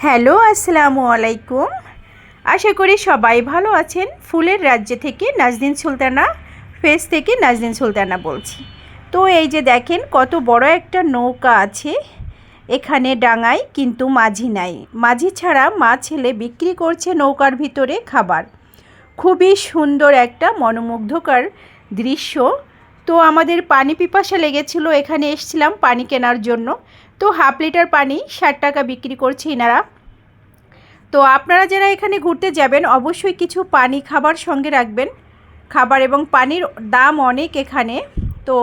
Hello, আসসালামু আলাইকুম। আশা করি সবাই ভালো আছেন। ফুলের রাজ্য থেকে নাজনীন সুলতানা, ফেস থেকে নাজনীন সুলতানা বলছি। তো এই যে দেখেন কত বড় একটা নৌকা আছে এখানে ডাঙায়, কিন্তু মাঝি নাই। মাঝি ছাড়া মা ছেলে বিক্রি করছে নৌকার ভিতরে খাবার। খুবই সুন্দর একটা মনোমুগ্ধকর দৃশ্য। তো আমাদের পানি পিপাসা লেগেছিল, এখানে এসেছিলাম পানি কেনার জন্য। তো হাফ লিটার পানি 60 টাকা বিক্রি করছে এনারা। তো আপনারা যারা এখানে ঘুরতে যাবেন অবশ্যই কিছু পানি খাবার সঙ্গে রাখবেন। খাবার এবং পানির দাম অনেক এখানে। তো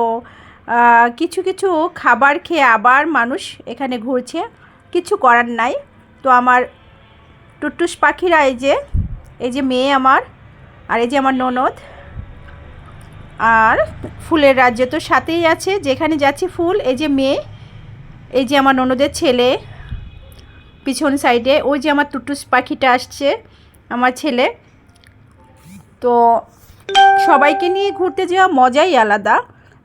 কিছু কিছু খাবার খেয়ে আবার মানুষ এখানে ঘুরছে, কিছু করার নাই। তো আমার টুট্টুস পাখিরা এই যে মেয়ে আমার, আর এই যে আমার ননদ, আর ফুলের রাজ্য তো সাথেই আছে, যেখানে যাচ্ছে ফুল। এই যে মেয়ে, এই যে আমার ননদের ছেলে পিছন সাইডে, ওই যে আমার টুটুস পাখিটা আসছে, আমার ছেলে। তো সবাইকে নিয়ে ঘুরতে যাওয়া মজাই আলাদা।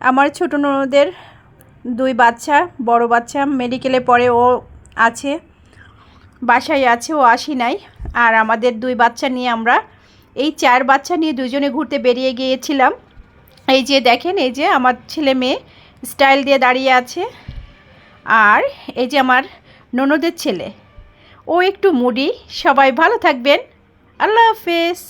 আমার ছোটো ননদের 2 বাচ্চা, বড় বাচ্চা মেডিকেলে পড়ে, ও আছে বাসায় আছে, ও আসি নাই। আর আমাদের 2 বাচ্চা নিয়ে আমরা এই 4 বাচ্চা নিয়ে দুজনে ঘুরতে বেরিয়ে গিয়েছিলাম। এই যে দেখেন, এই যে আমার ছেলে মেয়ে স্টাইল দিয়ে দাঁড়িয়ে আছে। আর এই যে আমার ননদের ছেলে, ও একটু মুডি। সবাই ভালো থাকবেন। আল্লাহ হাফেজ।